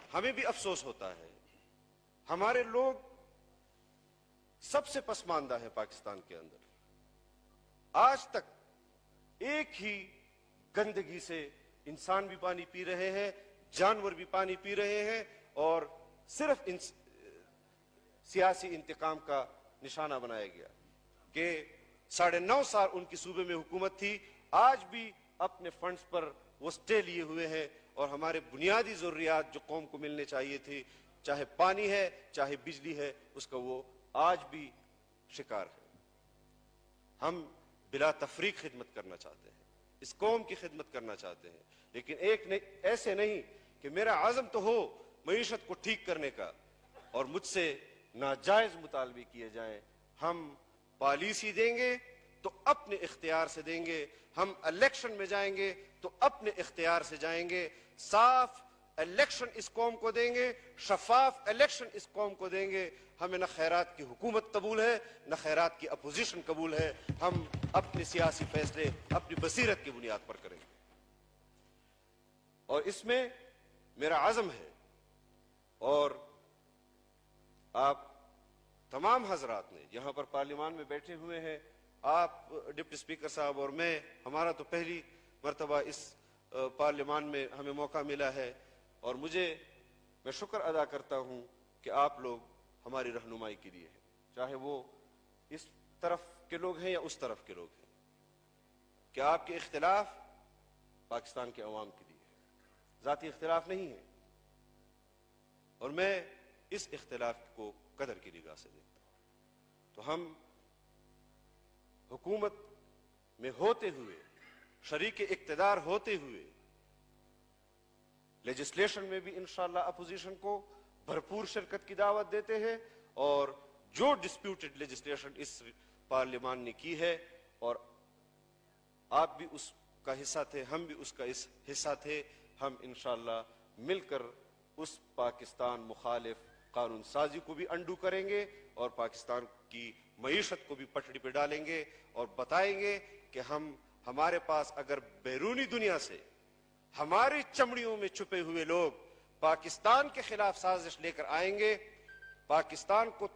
ہمیں بھی افسوس ہوتا ہے، ہمارے لوگ سب سے پسماندہ ہیں پاکستان کے اندر. آج تک ایک ہی گندگی سے انسان بھی پانی پی رہے ہیں، جانور بھی پانی پی رہے ہیں، اور صرف سیاسی انتقام کا نشانہ بنایا گیا کہ 9.5 سال ان کی صوبے میں حکومت تھی. آج بھی اپنے فنڈز پر وہ سٹے لیے ہوئے ہیں، اور ہمارے بنیادی ضروریات جو قوم کو ملنے چاہیے تھی، چاہے پانی ہے چاہے بجلی ہے، اس کا وہ آج بھی شکار ہے. ہم بلا تفریق خدمت کرنا چاہتے ہیں، اس قوم کی خدمت کرنا چاہتے ہیں، لیکن ایسے نہیں کہ میرا عزم تو ہو معیشت کو ٹھیک کرنے کا اور مجھ سے ناجائز مطالبے کیے جائیں. ہم پالیسی دیں گے تو اپنے اختیار سے دیں گے، ہم الیکشن میں جائیں گے تو اپنے اختیار سے جائیں گے. صاف الیکشن اس قوم کو دیں گے، شفاف الیکشن اس قوم کو دیں گے. ہمیں نہ خیرات کی حکومت قبول ہے نہ خیرات کی اپوزیشن قبول ہے. ہم اپنے سیاسی فیصلے اپنی بصیرت کی بنیاد پر کریں گے، اور اس میں میرا عزم ہے. اور آپ تمام حضرات نے یہاں پر پارلیمان میں بیٹھے ہوئے ہیں، آپ ڈپٹی اسپیکر صاحب اور میں، ہمارا تو پہلی مرتبہ اس پارلیمان میں ہمیں موقع ملا ہے، اور میں شکر ادا کرتا ہوں کہ آپ لوگ ہماری رہنمائی کے لیے ہیں، چاہے وہ اس طرف کے لوگ ہیں یا اس طرف کے لوگ ہیں، کہ آپ کے اختلاف پاکستان کے عوام کے لیے ہے، ذاتی اختلاف نہیں ہے. اور میں اس اختلاف کو قدر کی نگاہ سے دیکھتا ہوں. تو ہم حکومت میں ہوتے ہوئے، شریک اقتدار ہوتے ہوئے، لیجسلیشن میں بھی انشاءاللہ اپوزیشن کو بھرپور شرکت کی دعوت دیتے ہیں، اور جو ڈسپیوٹڈ لیجسلیشن اس پارلیمان نے کی ہے، اور آپ بھی اس کا حصہ تھے، ہم بھی اس کا حصہ تھے، ہم انشاءاللہ مل کر اس پاکستان مخالف قانون سازی کو بھی انڈو کریں گے، اور پاکستان کی معیشت کو بھی پٹڑی پہ ڈالیں گے، اور بتائیں گے کہ ہمارے پاس اگر بیرونی دنیا سے ہماری چمڑیوں میں چھپے ہوئے لوگ پاکستان کے خلاف سازش لے کر آئیں گے، پاکستان کو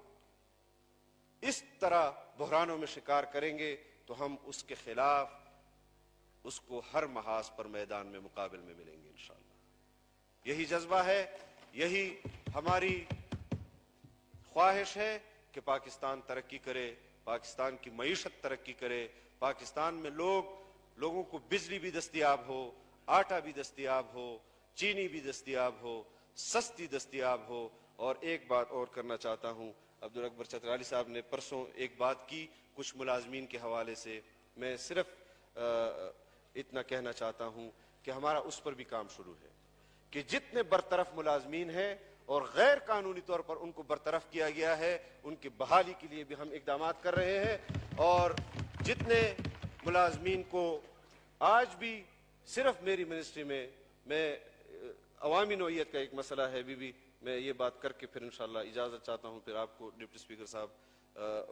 اس طرح بحرانوں میں شکار کریں گے، تو ہم اس کے خلاف اس کو ہر محاذ پر میدان میں مقابل میں ملیں گے انشاءاللہ. یہی جذبہ ہے، یہی ہماری خواہش ہے کہ پاکستان ترقی کرے، پاکستان کی معیشت ترقی کرے، پاکستان میں لوگوں کو بجلی بھی دستیاب ہو، آٹا بھی دستیاب ہو، چینی بھی دستیاب ہو، سستی دستیاب ہو. اور ایک بات اور کرنا چاہتا ہوں، عبدالاکبر چترالی صاحب نے پرسوں ایک بات کی کچھ ملازمین کے حوالے سے، میں صرف اتنا کہنا چاہتا ہوں کہ ہمارا اس پر بھی کام شروع ہے کہ جتنے برطرف ملازمین ہیں اور غیر قانونی طور پر ان کو برطرف کیا گیا ہے، ان کی بحالی کے لیے بھی ہم اقدامات کر رہے ہیں. اور جتنے ملازمین کو آج بھی صرف میری منسٹری میں عوامی نوعیت کا ایک مسئلہ ہے، میں یہ بات کر کے پھر انشاءاللہ اجازت چاہتا ہوں، پھر آپ کو ڈپٹی اسپیکر صاحب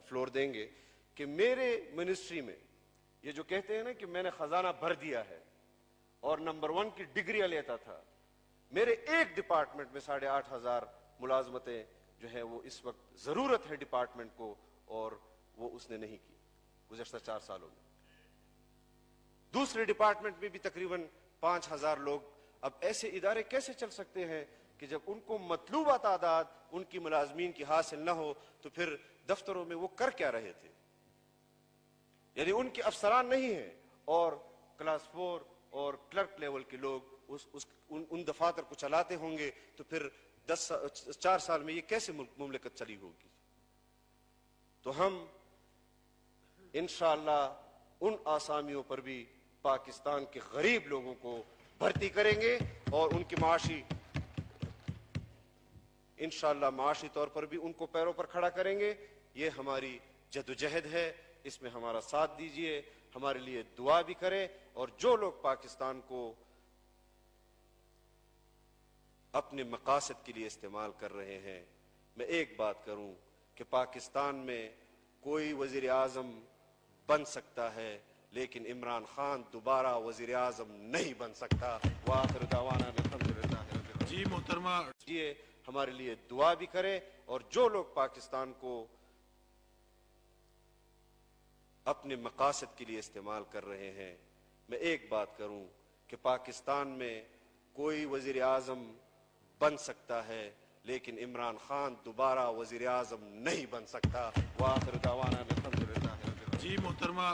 فلور دیں گے، کہ میرے منسٹری میں یہ جو کہتے ہیں نا کہ میں نے خزانہ بھر دیا ہے اور نمبر 1 کی ڈگریاں لیتا تھا، میرے ایک ڈپارٹمنٹ میں 8,500 ملازمتیں جو ہیں وہ اس وقت ضرورت ہے ڈپارٹمنٹ کو، اور وہ اس نے نہیں کی گزشتہ 4 سالوں میں. دوسرے ڈپارٹمنٹ میں بھی تقریباً 5,000 لوگ. اب ایسے ادارے کیسے چل سکتے ہیں کہ جب ان کو مطلوبہ تعداد ان کی ملازمین کی حاصل نہ ہو تو پھر دفتروں میں وہ کر کیا رہے تھے؟ یعنی ان کے افسران نہیں ہیں، اور کلاس 4 اور کلرک لیول کے لوگ ان دفاتر کو چلاتے ہوں گے، تو پھر 4 سال میں یہ کیسے مملکت چلی ہوگی؟ تو ہم انشاءاللہ ان آسامیوں پر بھی پاکستان کے غریب لوگوں کو بھرتی کریں گے، اور ان کی انشاءاللہ معاشی طور پر بھی ان کو پیروں پر کھڑا کریں گے. یہ ہماری جدوجہد ہے، اس میں ہمارا ساتھ دیجئے، ہمارے لیے دعا بھی کریں. اور جو لوگ پاکستان کو اپنے مقاصد کے لیے استعمال کر رہے ہیں، میں ایک بات کروں کہ پاکستان میں کوئی وزیر اعظم بن سکتا ہے، لیکن عمران خان دوبارہ وزیر اعظم نہیں بن سکتا. وآخر دعوانا الحمدللہ رب العالمین. جی محترمہ یہ ہمارے لیے دعا بھی کرے، اور جو لوگ پاکستان کو اپنے مقاصد کے لیے استعمال کر رہے ہیں، میں ایک بات کروں کہ پاکستان میں کوئی وزیر اعظم بن سکتا ہے، لیکن عمران خان دوبارہ وزیر اعظم نہیں بن سکتا۔ وآخر دعوانا الحمدللہ۔ جی محترمہ